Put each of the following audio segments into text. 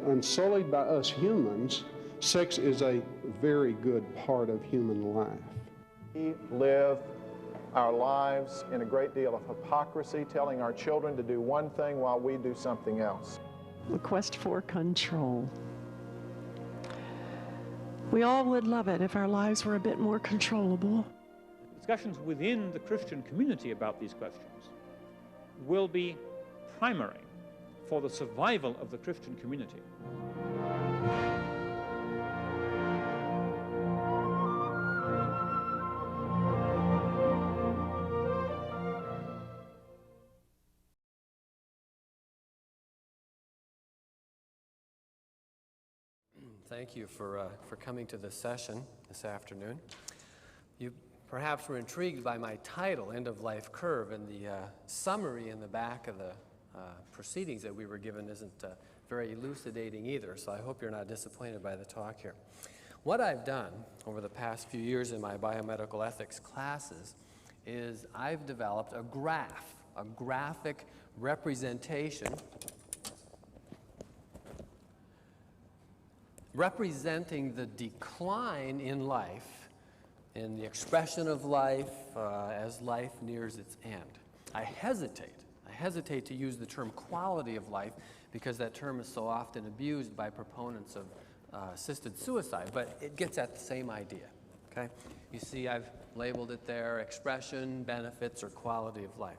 unsullied by us humans, sex is a very good part of human life. We live our lives in a great deal of hypocrisy, telling our children to do one thing while we do something else. The quest for control. We all would love it if our lives were a bit more controllable. Discussions within the Christian community about these questions will be primary for the survival of the Christian community. Thank you for coming to this session this afternoon. You perhaps were intrigued by my title, End of Life Curve, and the summary in the back of the proceedings that we were given isn't very elucidating either, so I hope you're not disappointed by the talk here. What I've done over the past few years in my biomedical ethics classes is I've developed a graph, a graphic representation representing the decline in life, in the expression of life as life nears its end. I hesitate to use the term quality of life because that term is so often abused by proponents of assisted suicide, but it gets at the same idea, okay? You see I've labeled it there, expression, benefits, or quality of life.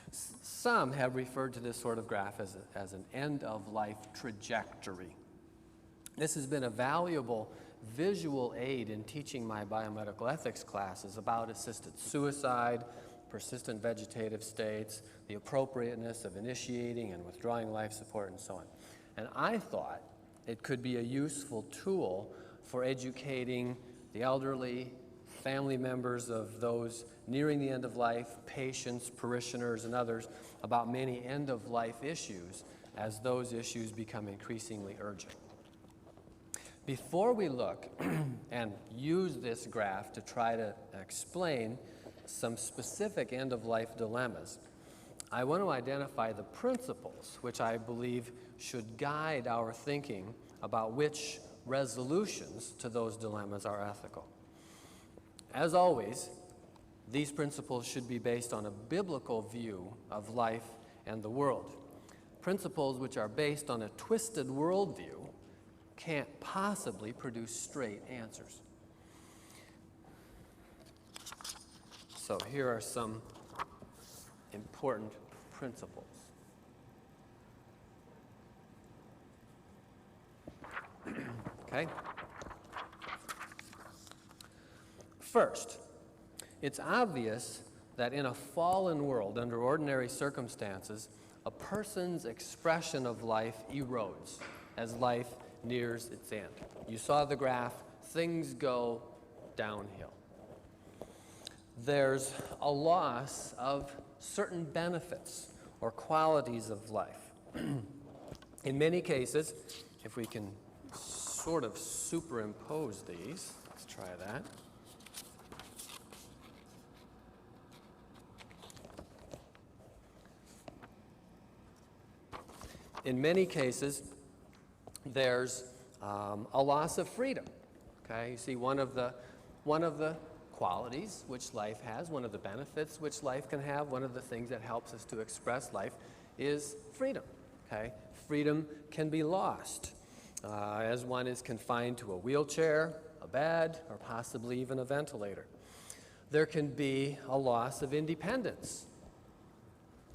Some have referred to this sort of graph as an end-of-life trajectory. This has been a valuable visual aid in teaching my biomedical ethics classes about assisted suicide, persistent vegetative states, the appropriateness of initiating and withdrawing life support, and so on. And I thought it could be a useful tool for educating the elderly, family members of those nearing the end of life, patients, parishioners, and others about many end-of-life issues as those issues become increasingly urgent. Before we look and use this graph to try to explain some specific end-of-life dilemmas, I want to identify the principles which I believe should guide our thinking about which resolutions to those dilemmas are ethical. As always, these principles should be based on a biblical view of life and the world. Principles which are based on a twisted worldview can't possibly produce straight answers. So here are some important principles. Okay? First, it's obvious that in a fallen world, under ordinary circumstances, a person's expression of life erodes as life nears its end. You saw the graph, things go downhill. There's a loss of certain benefits or qualities of life. In many cases, if we can sort of superimpose these, let's try that. In many cases, there's a loss of freedom. Okay, you see one of the qualities which life has, one of the benefits which life can have, one of the things that helps us to express life is freedom. Okay, freedom can be lost as one is confined to a wheelchair, a bed, or possibly even a ventilator. There can be a loss of independence,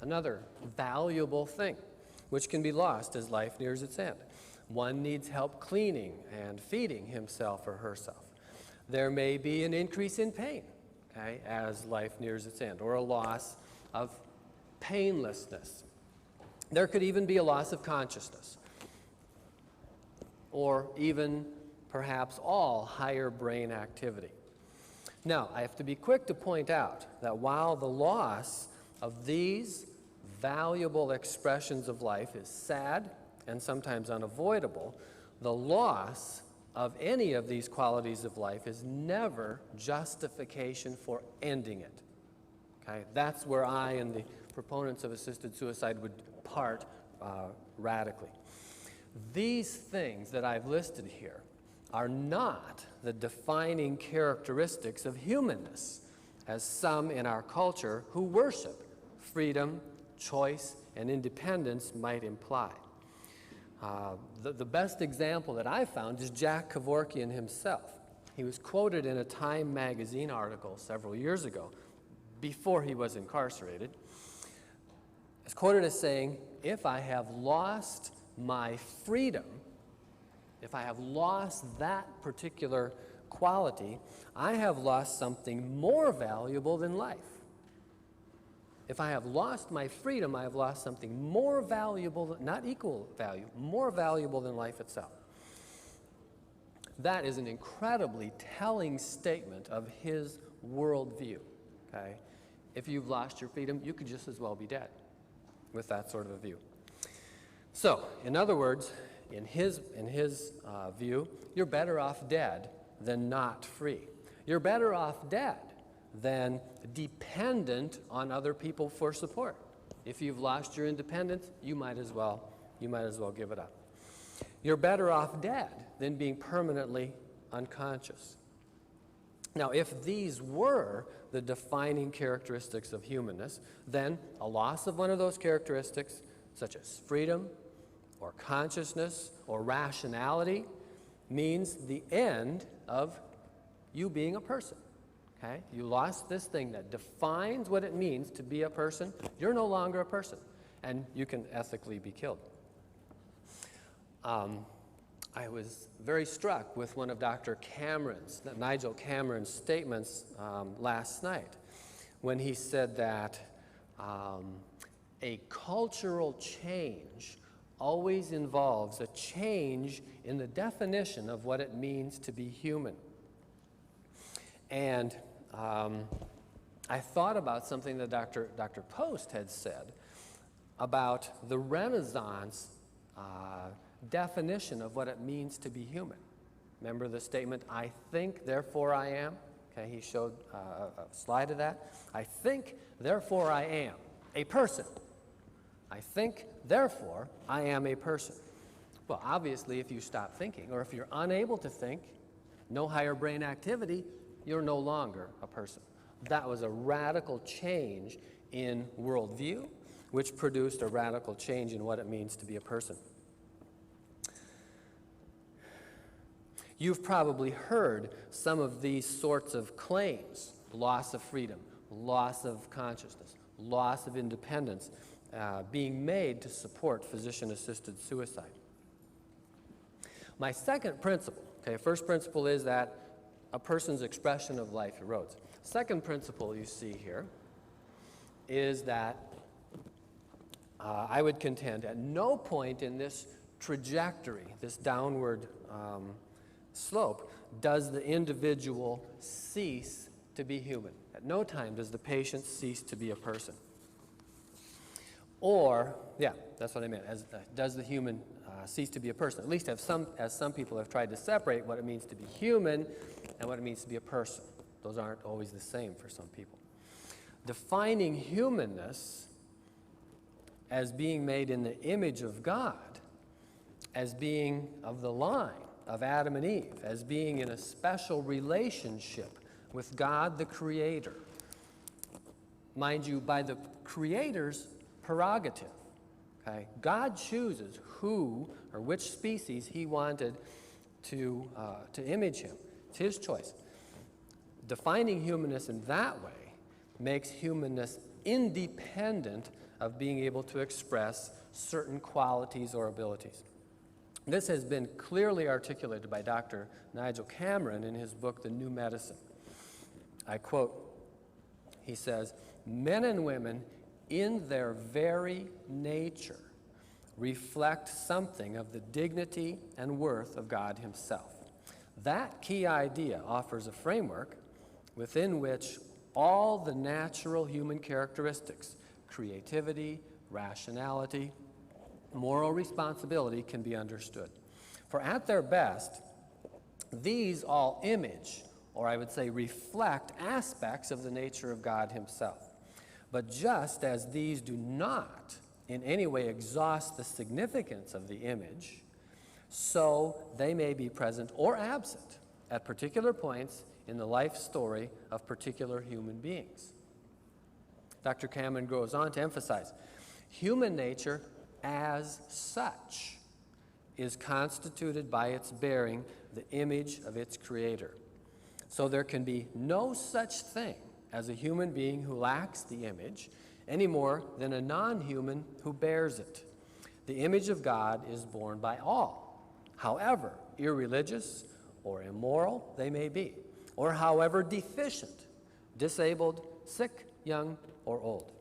another valuable thing which can be lost as life nears its end. One needs help cleaning and feeding himself or herself. There may be an increase in pain, okay, as life nears its end, or a loss of painlessness. There could even be a loss of consciousness, or even perhaps all higher brain activity. Now, I have to be quick to point out that while the loss of these valuable expressions of life is sad and sometimes unavoidable, the loss of any of these qualities of life is never justification for ending it. Okay? That's where I and the proponents of assisted suicide would part radically. These things that I've listed here are not the defining characteristics of humanness, as some in our culture who worship freedom, choice, and independence might imply. The best example that I found is Jack Kevorkian himself. He was quoted in a Time magazine article several years ago, before he was incarcerated. He's quoted as saying, "If I have lost my freedom, if I have lost that particular quality, I have lost something more valuable than life. If I have lost my freedom, I have lost something more valuable, not equal value, more valuable than life itself." That is an incredibly telling statement of his worldview, okay? If you've lost your freedom, you could just as well be dead with that sort of a view. So, in other words, in his view, you're better off dead than not free. You're better off dead than dependent on other people for support. If you've lost your independence, you might as well give it up. You're better off dead than being permanently unconscious. Now, if these were the defining characteristics of humanness, then a loss of one of those characteristics, such as freedom or consciousness or rationality, means the end of you being a person. Okay? You lost this thing that defines what it means to be a person. You're no longer a person, and you can ethically be killed. I was very struck with one of Dr. Nigel Cameron's statements last night, when he said that a cultural change always involves a change in the definition of what it means to be human. And I thought about something that Dr. Post had said about the Renaissance definition of what it means to be human. Remember the statement, "I think, therefore I am"? Okay, he showed a slide of that. "I think, therefore I am a person. I think, therefore I am a person." Well, obviously, if you stop thinking, or if you're unable to think, no higher brain activity, you're no longer a person. That was a radical change in worldview, which produced a radical change in what it means to be a person. You've probably heard some of these sorts of claims: loss of freedom, loss of consciousness, loss of independence, being made to support physician-assisted suicide. My second principle, okay, first principle is that a person's expression of life erodes. Second principle you see here is that I would contend at no point in this trajectory, this downward slope, does the individual cease to be human. At no time does the patient cease to be a person. Or, yeah, that's what I meant, does the human cease to be a person. At least as some people have tried to separate what it means to be human and what it means to be a person. Those aren't always the same for some people. Defining humanness as being made in the image of God, as being of the line of Adam and Eve, as being in a special relationship with God the Creator. Mind you, by the Creator's prerogative. Okay? God chooses who or which species he wanted to image him. It's his choice. Defining humanness in that way makes humanness independent of being able to express certain qualities or abilities. This has been clearly articulated by Dr. Nigel Cameron in his book, The New Medicine. I quote, he says, "Men and women in their very nature reflect something of the dignity and worth of God himself. That key idea offers a framework within which all the natural human characteristics, creativity, rationality, moral responsibility can be understood. For at their best, these all image, or I would say reflect, aspects of the nature of God himself. But just as these do not in any way exhaust the significance of the image, so they may be present or absent at particular points in the life story of particular human beings. Dr. Cameron goes on to emphasize, human nature as such is constituted by its bearing the image of its creator. So there can be no such thing as a human being who lacks the image any more than a non-human who bears it. The image of God is borne by all, however irreligious or immoral they may be, or however deficient, disabled, sick, young, or old.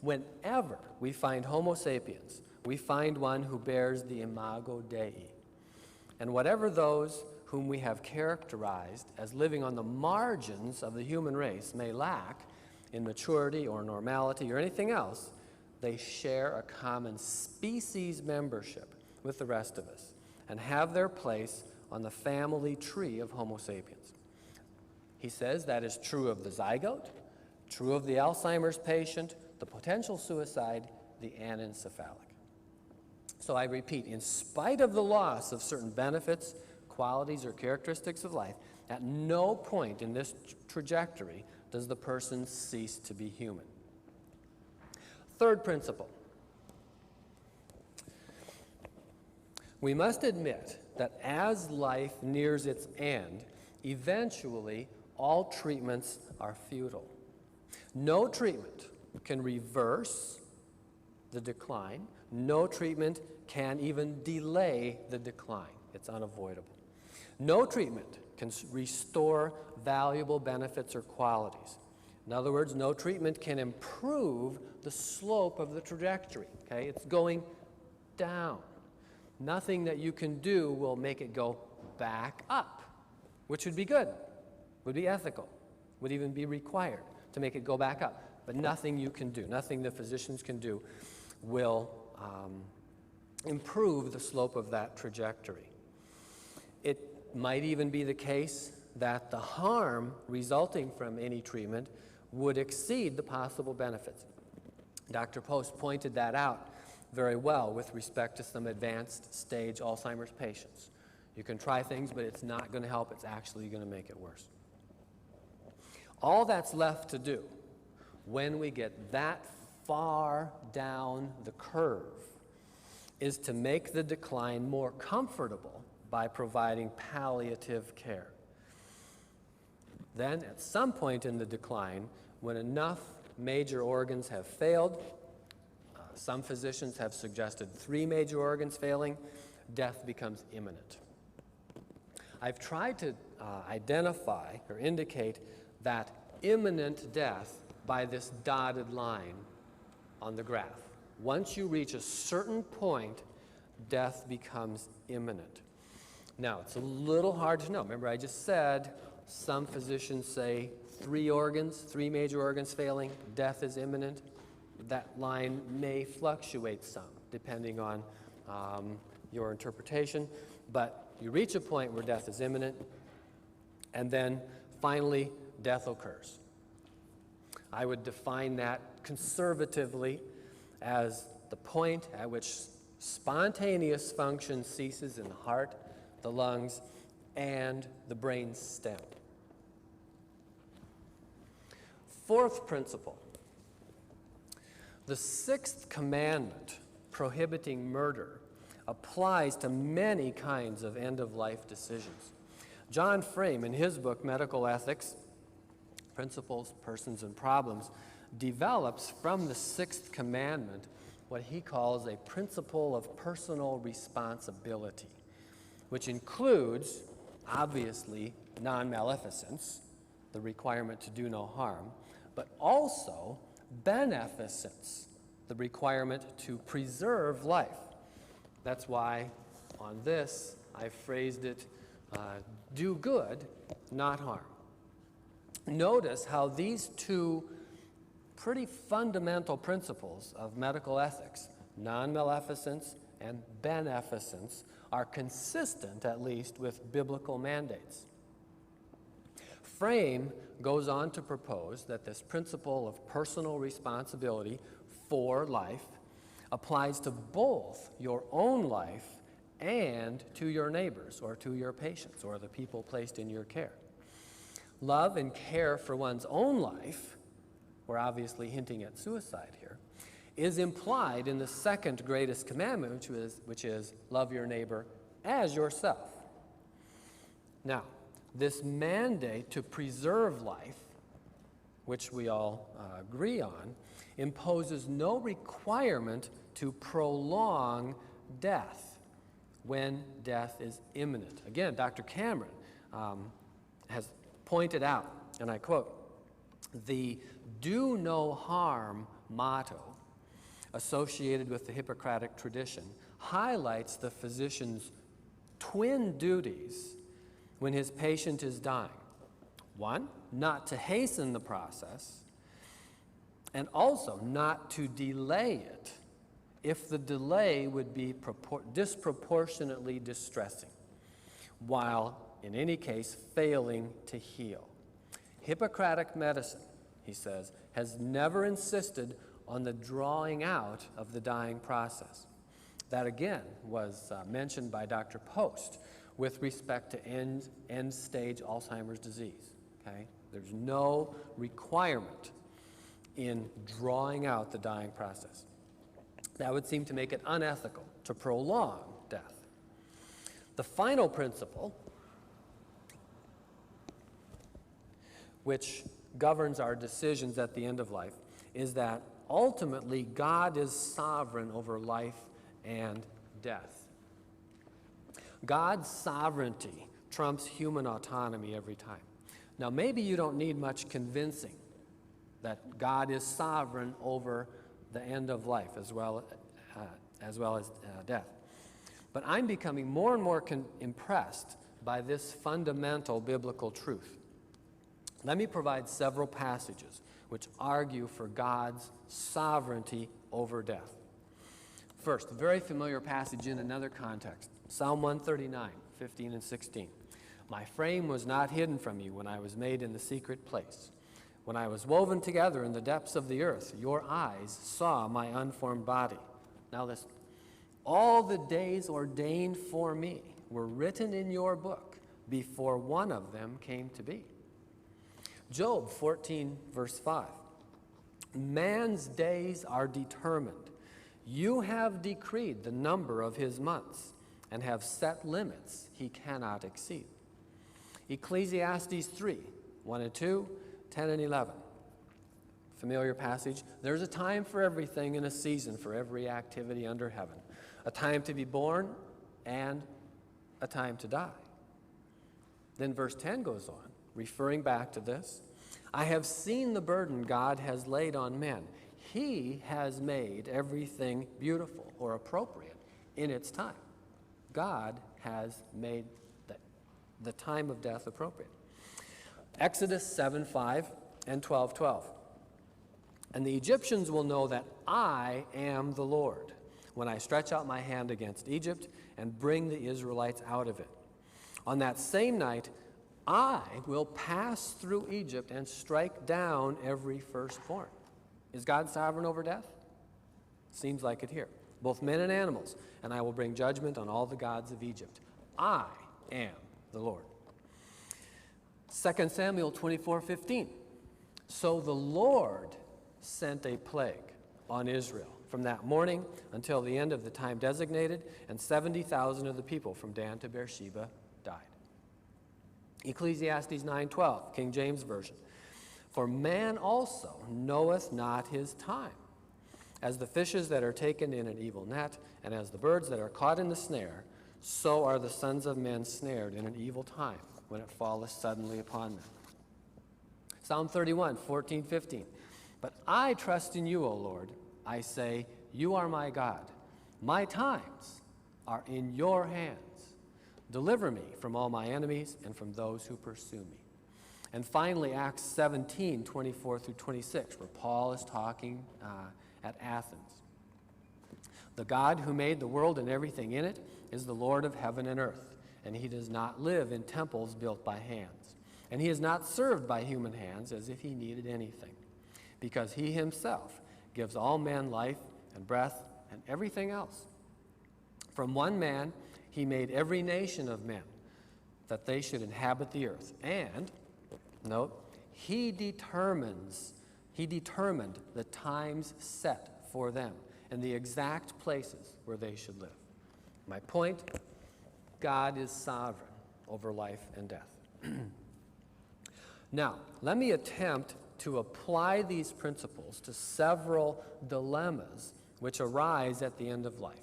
Whenever we find Homo sapiens, we find one who bears the imago Dei. And whatever those whom we have characterized as living on the margins of the human race may lack in maturity or normality or anything else, they share a common species membership with the rest of us and have their place on the family tree of Homo sapiens. He says that is true of the zygote, true of the Alzheimer's patient, the potential suicide, the anencephalic. So I repeat, in spite of the loss of certain benefits, qualities, or characteristics of life, at no point in this trajectory does the person cease to be human. Third principle. We must admit that as life nears its end, eventually all treatments are futile. No treatment can reverse the decline. No treatment can even delay the decline. It's unavoidable. No treatment can restore valuable benefits or qualities. In other words, no treatment can improve the slope of the trajectory. Okay? It's going down. Nothing that you can do will make it go back up, which would be good, would be ethical, would even be required to make it go back up. But nothing you can do, nothing the physicians can do will improve the slope of that trajectory. It might even be the case that the harm resulting from any treatment would exceed the possible benefits. Dr. Post pointed that out very well with respect to some advanced stage Alzheimer's patients. You can try things, but it's not going to help. It's actually going to make it worse. All that's left to do when we get that far down the curve is to make the decline more comfortable by providing palliative care. Then, at some point in the decline, when enough major organs have failed, some physicians have suggested 3 major organs failing, death becomes imminent. I've tried to identify or indicate that imminent death by this dotted line on the graph. Once you reach a certain point, death becomes imminent. Now, it's a little hard to know. Remember, I just said some physicians say 3 major organs failing, death is imminent. That line may fluctuate some, depending on your interpretation. But you reach a point where death is imminent, and then finally, death occurs. I would define that conservatively as the point at which spontaneous function ceases in the heart, the lungs, and the brain stem. Fourth principle. The 6th commandment prohibiting murder applies to many kinds of end-of-life decisions. John Frame, in his book, Medical Ethics, Principles, Persons, and Problems, develops from the 6th commandment what he calls a principle of personal responsibility, which includes, obviously, non-maleficence, the requirement to do no harm, but also beneficence, the requirement to preserve life. That's why on this I phrased it, do good, not harm. Notice how these 2 pretty fundamental principles of medical ethics, non-maleficence and beneficence, are consistent, at least, with biblical mandates. Frame goes on to propose that this principle of personal responsibility for life applies to both your own life and to your neighbors or to your patients or the people placed in your care. Love and care for one's own life, we're obviously hinting at suicide here, is implied in the second greatest commandment, which is love your neighbor as yourself. Now, this mandate to preserve life, which we all agree on, imposes no requirement to prolong death when death is imminent. Again, Dr. Cameron has pointed out, and I quote, the do no harm motto associated with the Hippocratic tradition highlights the physician's twin duties when his patient is dying. One, not to hasten the process, and also not to delay it if the delay would be disproportionately distressing, while in any case failing to heal. Hippocratic medicine, he says, has never insisted on the drawing out of the dying process. That again was mentioned by Dr. Post with respect to end-stage Alzheimer's disease. Okay? There's no requirement in drawing out the dying process. That would seem to make it unethical to prolong death. The final principle, which governs our decisions at the end of life, is that ultimately God is sovereign over life and death. God's sovereignty trumps human autonomy every time. Now, maybe you don't need much convincing that God is sovereign over the end of life as well as death. But I'm becoming more and more impressed by this fundamental biblical truth. Let me provide several passages which argue for God's sovereignty over death. First, a very familiar passage in another context, Psalm 139, 15 and 16. My frame was not hidden from you when I was made in the secret place. When I was woven together in the depths of the earth, your eyes saw my unformed body. Now listen. All the days ordained for me were written in your book before one of them came to be. Job 14, verse 5. Man's days are determined. You have decreed the number of his months and have set limits he cannot exceed. Ecclesiastes 3, 1 and 2, 10 and 11. Familiar passage. There's a time for everything and a season for every activity under heaven. A time to be born and a time to die. Then verse 10 goes on, referring back to this. I have seen the burden God has laid on men. He has made everything beautiful or appropriate in its time. God has made the time of death appropriate. Exodus 7:5 and 12:12. And the Egyptians will know that I am the Lord when I stretch out my hand against Egypt and bring the Israelites out of it. On that same night, I will pass through Egypt and strike down every firstborn. Is God sovereign over death? Seems like it here. Both men and animals. And I will bring judgment on all the gods of Egypt. I am the Lord. 2 Samuel 24:15. So the Lord sent a plague on Israel from that morning until the end of the time designated, and 70,000 of the people from Dan to Beersheba died. Ecclesiastes 9:12, King James Version. For man also knoweth not his time. As the fishes that are taken in an evil net, and as the birds that are caught in the snare, so are the sons of men snared in an evil time, when it falleth suddenly upon them. Psalm 31, 14, 15. But I trust in you, O Lord. I say, you are my God. My times are in your hands. Deliver me from all my enemies and from those who pursue me. And finally, Acts 17, 24 through 26, where Paul is talking at Athens. The God who made the world and everything in it is the Lord of heaven and earth, and he does not live in temples built by hands. And he is not served by human hands as if he needed anything, because he himself gives all men life and breath and everything else. From one man He made every nation of men that they should inhabit the earth. And, note, he determined the times set for them and the exact places where they should live. My point, God is sovereign over life and death. Now, let me attempt to apply these principles to several dilemmas which arise at the end of life.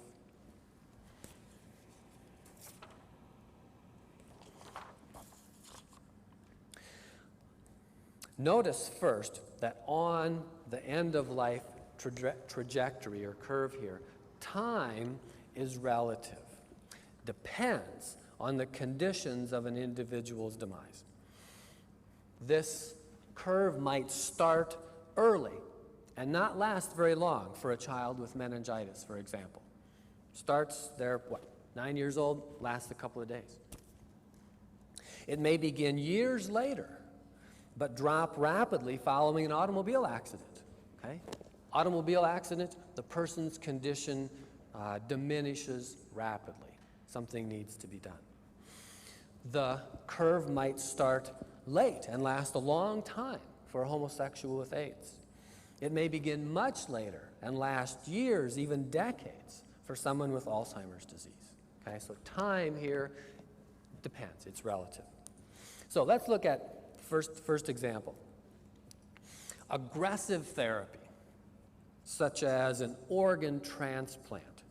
Notice first that on the end of life trajectory or curve here, time is relative, depends on the conditions of an individual's demise. This curve might start early and not last very long for a child with meningitis, for example. Starts there, 9 years old, lasts a couple of days. It may begin years later, but drop rapidly following an automobile accident. Okay? Automobile accident, the person's condition diminishes rapidly. Something needs to be done. The curve might start late and last a long time for a homosexual with AIDS. It may begin much later and last years, even decades, for someone with Alzheimer's disease. Okay, so time here depends, it's relative. So let's look at first example. Aggressive therapy, such as an organ transplant,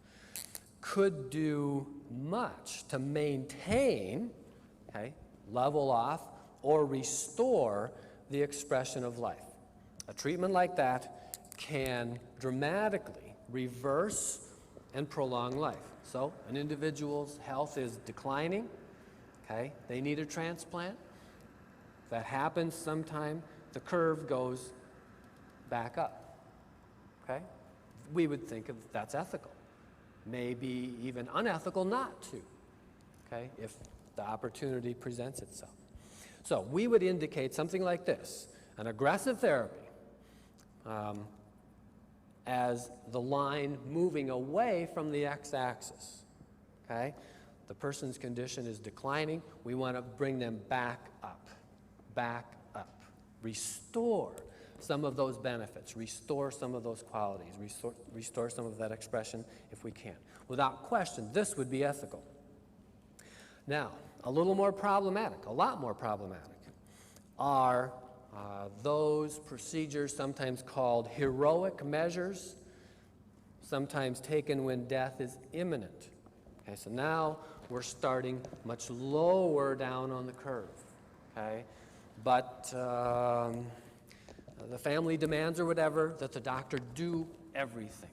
could do much to maintain, level off, or restore the expression of life. A treatment like that can dramatically reverse and prolong life. So an individual's health is declining, they need a transplant. If that happens sometime, the curve goes back up, We would think of that's ethical. Maybe even unethical not to, if the opportunity presents itself. So we would indicate something like this: an aggressive therapy as the line moving away from the x-axis, The person's condition is declining. We want to bring them back up, restore some of those benefits, restore some of those qualities, restore some of that expression if we can. Without question, this would be ethical. Now, a lot more problematic, are those procedures sometimes called heroic measures, sometimes taken when death is imminent. So now we're starting much lower down on the curve, But the family demands or whatever that the doctor do everything.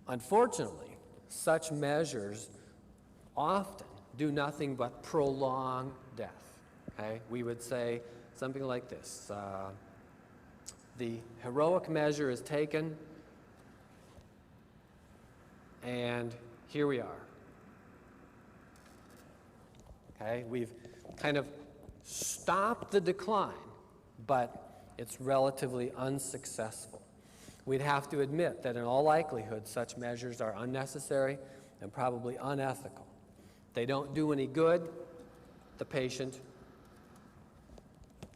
Unfortunately, such measures often do nothing but prolong death. We would say something like this: the heroic measure is taken, and here we are. We've kind of stopped the decline, but it's relatively unsuccessful. We'd have to admit that in all likelihood, such measures are unnecessary and probably unethical. They don't do any good. The patient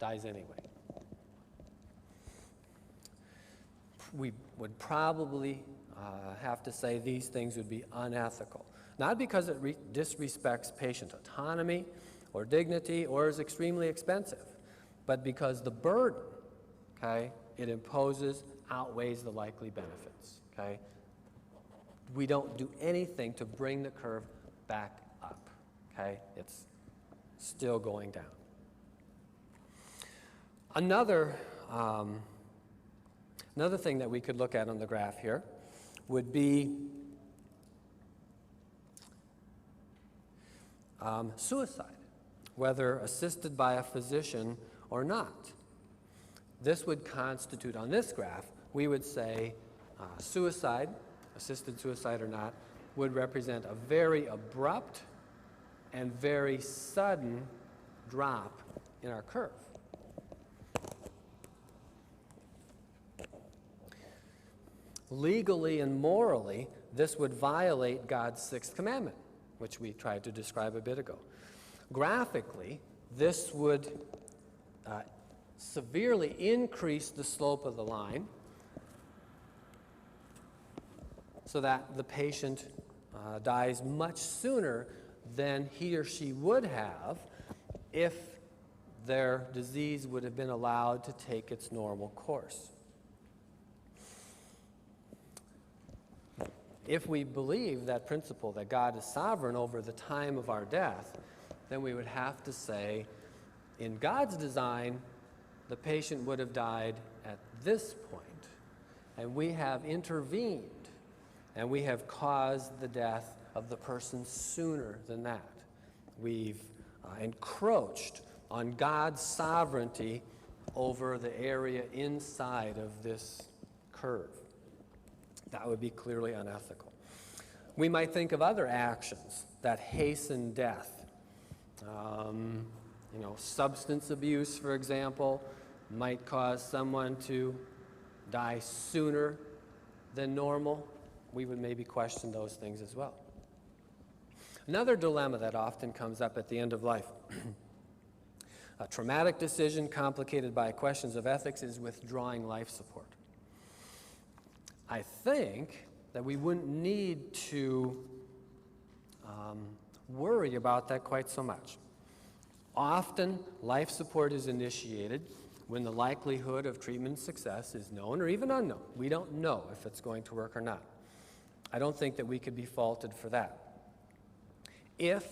dies anyway. We would probably have to say these things would be unethical. Not because it disrespects patient autonomy or dignity or is extremely expensive, but because the burden, it imposes outweighs the likely benefits, We don't do anything to bring the curve back up, It's still going down. Another thing that we could look at on the graph here would be suicide, whether assisted by a physician or not. This would constitute, on this graph, we would say suicide, assisted suicide or not, would represent a very abrupt and very sudden drop in our curve. Legally and morally, this would violate God's sixth commandment, which we tried to describe a bit ago. Graphically, this would severely increase the slope of the line so that the patient dies much sooner than he or she would have if their disease would have been allowed to take its normal course. If we believe that principle, that God is sovereign over the time of our death, then we would have to say, in God's design, the patient would have died at this point, and we have intervened, and we have caused the death of the person sooner than that. We've encroached on God's sovereignty over the area inside of this curve. That would be clearly unethical. We might think of other actions that hasten death. Substance abuse, for example, might cause someone to die sooner than normal. We would maybe question those things as well. Another dilemma that often comes up at the end of life, a traumatic decision complicated by questions of ethics, is withdrawing life support. I think that we wouldn't need to worry about that quite so much. Often, life support is initiated when the likelihood of treatment success is known or even unknown. We don't know if it's going to work or not. I don't think that we could be faulted for that. If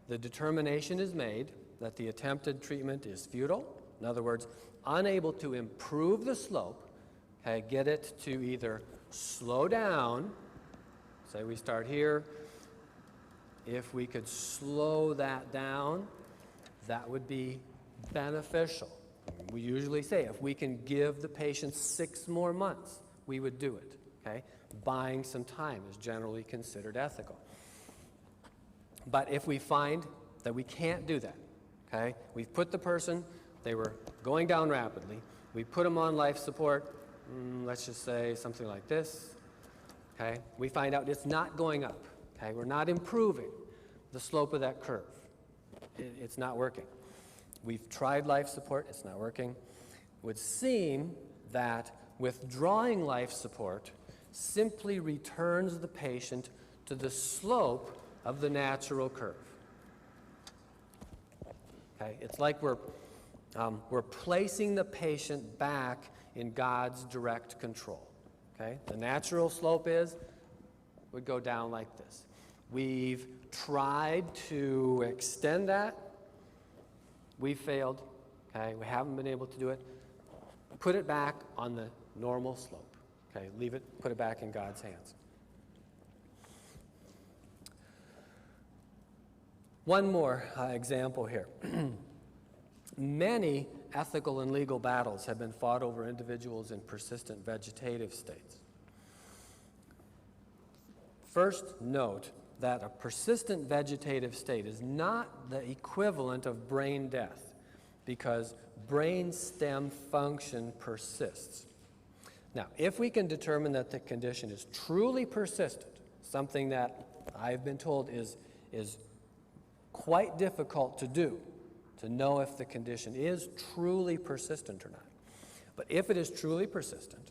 the determination is made that the attempted treatment is futile, in other words, unable to improve the slope, get it to either slow down, say we start here, if we could slow that down, that would be beneficial. We usually say if we can give the patient 6 more months, we would do it. Buying some time is generally considered ethical. But if we find that we can't do that, we've put the person, they were going down rapidly, we put them on life support, let's just say something like this, we find out it's not going up, we're not improving the slope of that curve. It's not working. We've tried life support, it's not working. It would seem that withdrawing life support simply returns the patient to the slope of the natural curve. It's like we're placing the patient back in God's direct control. The natural slope would go down like this. We've tried to extend that. We failed. We haven't been able to do it. Put it back on the normal slope. Leave it, put it back in God's hands. One more example here. Many ethical and legal battles have been fought over individuals in persistent vegetative states. First, note that a persistent vegetative state is not the equivalent of brain death because brain stem function persists. Now, if we can determine that the condition is truly persistent, something that I've been told is quite difficult to do, to know if the condition is truly persistent or not. But if it is truly persistent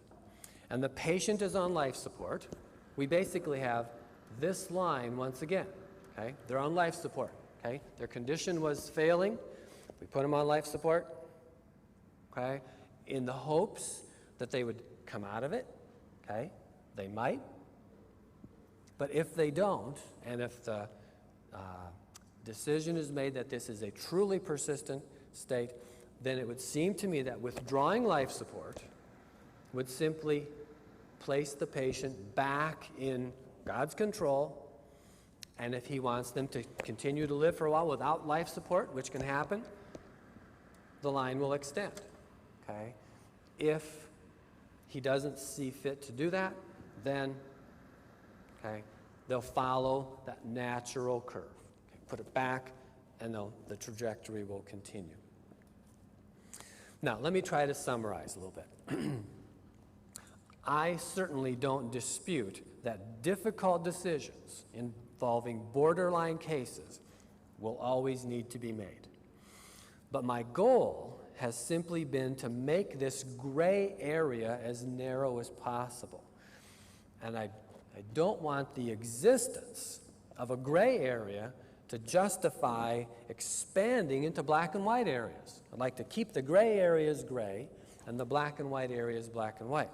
and the patient is on life support, we basically have this line once again. They're on life support. Their condition was failing. We put them on life support, in the hopes that they would come out of it. They might. But if they don't, and if the decision is made that this is a truly persistent state, then it would seem to me that withdrawing life support would simply place the patient back in God's control, and if he wants them to continue to live for a while without life support, which can happen, the line will extend. If he doesn't see fit to do that, then they'll follow that natural curve. Put it back, and the trajectory will continue. Now, let me try to summarize a little bit. I certainly don't dispute that difficult decisions involving borderline cases will always need to be made. But my goal has simply been to make this gray area as narrow as possible. And I don't want the existence of a gray area to justify expanding into black and white areas. I'd like to keep the gray areas gray and the black and white areas black and white.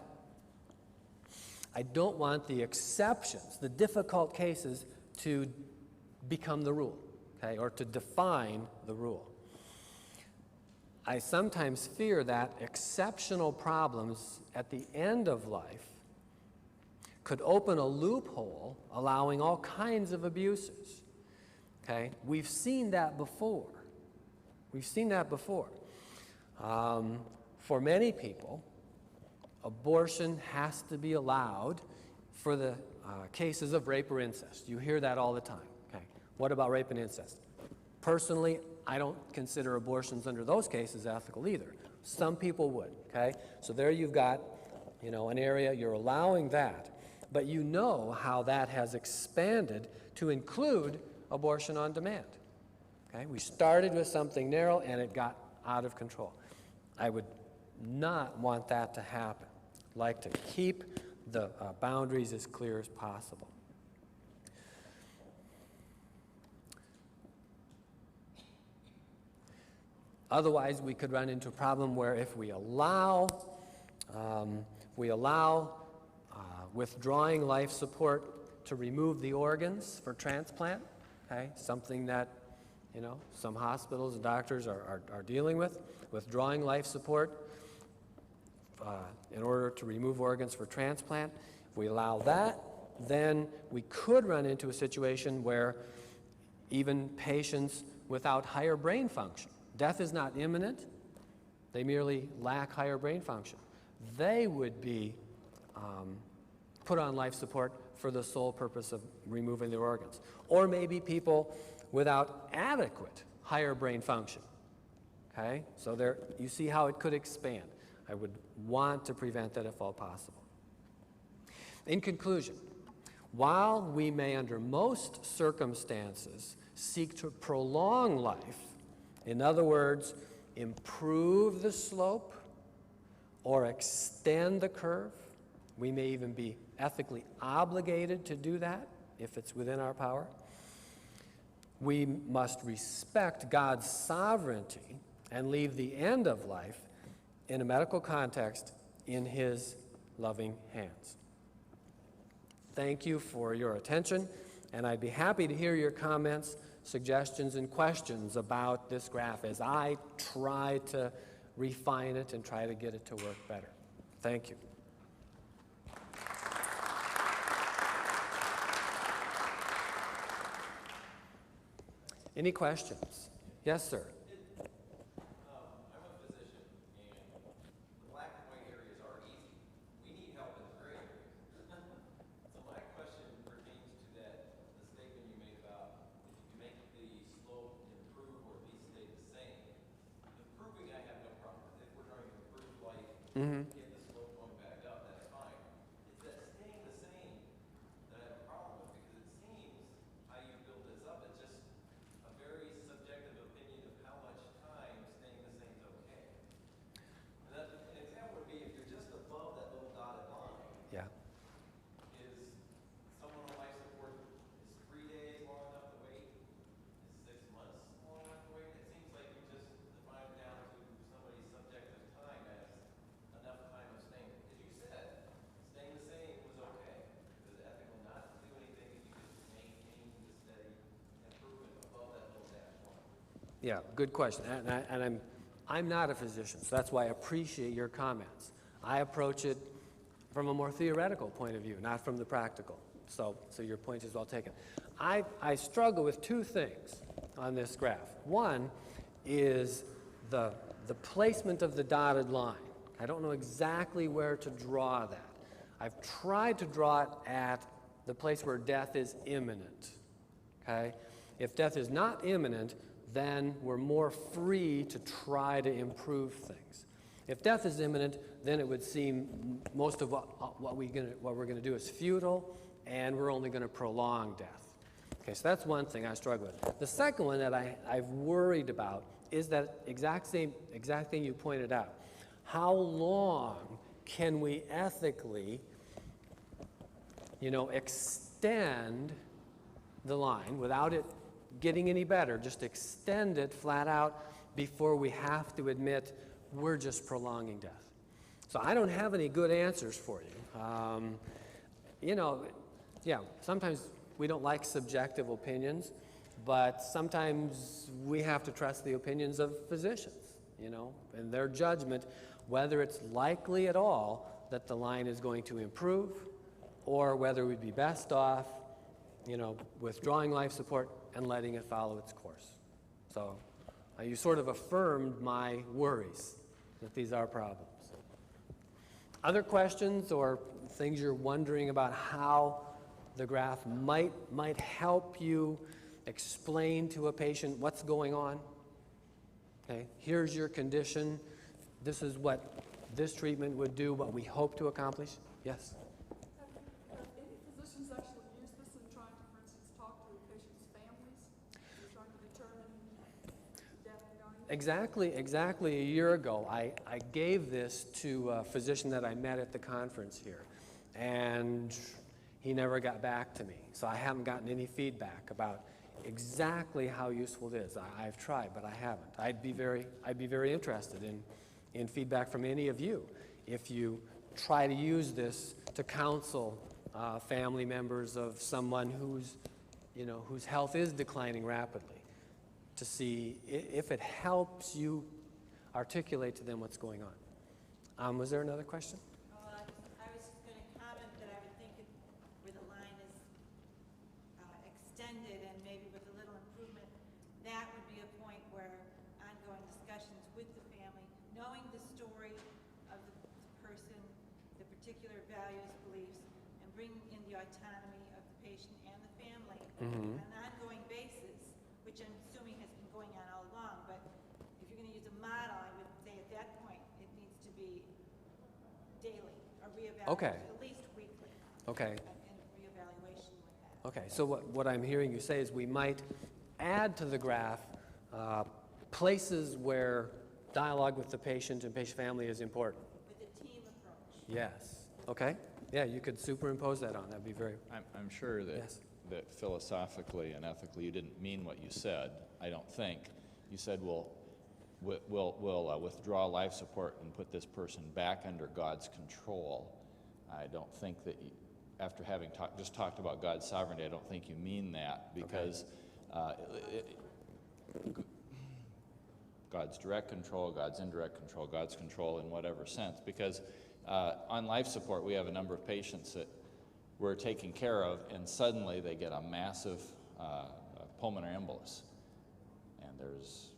I don't want the exceptions, the difficult cases, to become the rule, okay, or to define the rule. I sometimes fear that exceptional problems at the end of life could open a loophole allowing all kinds of abuses. Okay? We've seen that before. We've seen that before. For many people, abortion has to be allowed for the cases of rape or incest. You hear that all the time. Okay? What about rape and incest? Personally, I don't consider abortions under those cases ethical either. Some people would. Okay? So there you've got, an area, you're allowing that. But you know how that has expanded to include abortion on demand. Okay? We started with something narrow and it got out of control. I would not want that to happen. I'd like to keep the boundaries as clear as possible. Otherwise, we could run into a problem where if we allow withdrawing life support to remove the organs for transplant, okay, something that some hospitals and doctors are dealing with, withdrawing life support in order to remove organs for transplant. If we allow that, then we could run into a situation where even patients without higher brain function, death is not imminent, they merely lack higher brain function, they would be put on life support for the sole purpose of removing their organs. Or maybe people without adequate higher brain function. Okay? So there, you see how it could expand. I would want to prevent that if all possible. In conclusion, while we may under most circumstances seek to prolong life, in other words, improve the slope or extend the curve, we may even be ethically obligated to do that if it's within our power. We must respect God's sovereignty and leave the end of life in a medical context in His loving hands. Thank you for your attention, and I'd be happy to hear your comments, suggestions, and questions about this graph as I try to refine it and try to get it to work better. Thank you. Any questions? Yes, sir. I'm a physician, and the black and white areas are easy. We need help in the gray areas. So my question pertains to that, the statement you made about if you make the slope improve or at least stay the same. Improving, I have no problem with. If we're trying to improve life, get the slope going back up, that's fine. It's that staying the same that I have a problem with, because it seems how you build this up, it's just a very subjective opinion of how much time staying the same is okay. And an example would be if you're just above that little dotted line, Yeah. is someone on life support, is 3 days long enough to wait? Is 6 months long enough to wait? It seems like you just define it down to somebody's subjective time as enough time of staying. As you said, staying the same was okay. It was ethical not to do anything if you could maintain the steady improvement above that little dash line. Yeah, good question. And I'm not a physician, so that's why I appreciate your comments. I approach it from a more theoretical point of view, not from the practical. So your point is well taken. I struggle with two things on this graph. One is the placement of the dotted line. I don't know exactly where to draw that. I've tried to draw it at the place where death is imminent. Okay? If death is not imminent, then we're more free to try to improve things. If death is imminent, then it would seem most of what we're going to do is futile, and we're only going to prolong death. Okay, so that's one thing I struggle with. The second one that I've worried about is that exact thing you pointed out. How long can we ethically, extend the line without it getting any better, just extend it flat out before we have to admit we're just prolonging death? So I don't have any good answers for you. Sometimes we don't like subjective opinions, but sometimes we have to trust the opinions of physicians, and their judgment, whether it's likely at all that the line is going to improve, or whether we'd be best off, withdrawing life support and letting it follow its course. So you sort of affirmed my worries that these are problems. Other questions or things you're wondering about how the graph might help you explain to a patient what's going on? Okay, here's your condition. This is what this treatment would do, what we hope to accomplish. Yes? Have any physicians actually used this in trying to, for instance, talk to patients' families? Trying to determine death and dying? Exactly a year ago, I gave this to a physician that I met at the conference here, and he never got back to me. So I haven't gotten any feedback about exactly how useful it is. I've tried, but I haven't. I'd be very interested in feedback from any of you if you try to use this to counsel family members of someone whose health is declining rapidly, to see if it helps you articulate to them what's going on. Was there another question? I was just going to comment that I would think where the line is extended and maybe with a little improvement, that would be a point where ongoing discussions with the family, knowing the story of the person, the particular values, beliefs, and bringing in the autonomy of the patient and the family on an ongoing basis, which I'm assuming has been going on all along. But if you're going to use a model, I would say at that point it needs to be daily or reevaluation, at least weekly. Okay. And reevaluation with that. Okay, so what I'm hearing you say is we might add to the graph places where dialogue with the patient and patient family is important. With a team approach. Yes. Okay. Yeah, you could superimpose that on. That'd be very. I'm sure that Yes. that philosophically and ethically you didn't mean what you said. I don't think. You said we'll withdraw life support and put this person back under God's control. I don't think that after having just talked about God's sovereignty, I don't think you mean that, because God's direct control, God's indirect control, God's control in whatever sense. Because on life support, we have a number of patients that we're taking care of, and suddenly they get a massive pulmonary embolus, and there's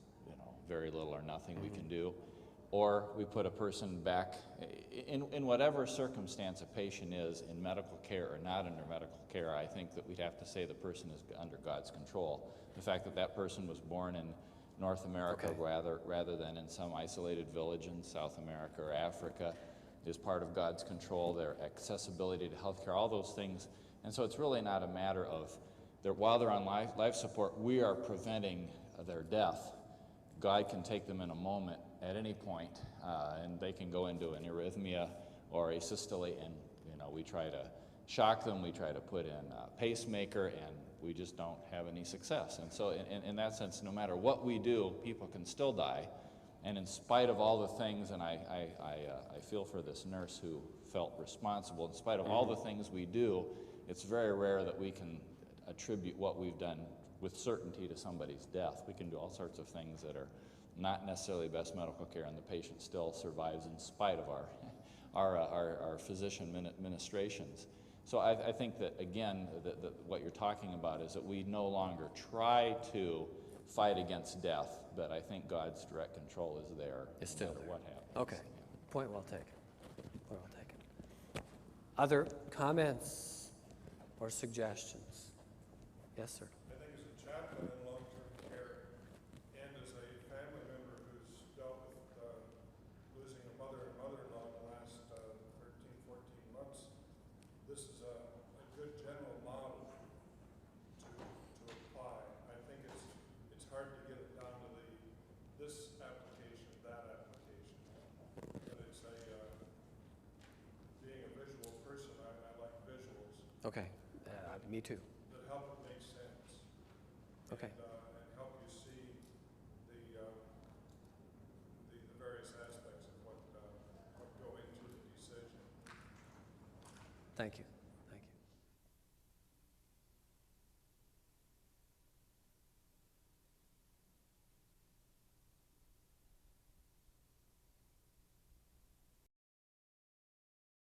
very little or nothing we can do. Or we put a person back in whatever circumstance a patient is in medical care or not under medical care. I think that we'd have to say the person is under God's control. The fact that that person was born in North America rather than in some isolated village in South America or Africa is part of God's control. Their accessibility to health care, all those things. And so it's really not a matter of while they're on life support, we are preventing their death. God can take them in a moment at any point, and they can go into an arrhythmia or a systole, and we try to shock them, we try to put in a pacemaker, and we just don't have any success. And so in that sense, no matter what we do, people can still die. And in spite of all the things, and I feel for this nurse who felt responsible, in spite of all the things we do, it's very rare that we can attribute what we've done with certainty to somebody's death. We can do all sorts of things that are not necessarily best medical care, and the patient still survives in spite of our physician ministrations. So I think that, again, what you're talking about is that we no longer try to fight against death, but I think God's direct control is there It's no still matter there. what happens. Okay. Point well taken. Point well taken. Other comments or suggestions? Yes, sir. I think as a chaplain in long-term care and as a family member who's dealt with losing a mother Okay, me too. that help it make sense. Okay. And help you see the various aspects of what go into the decision. Thank you.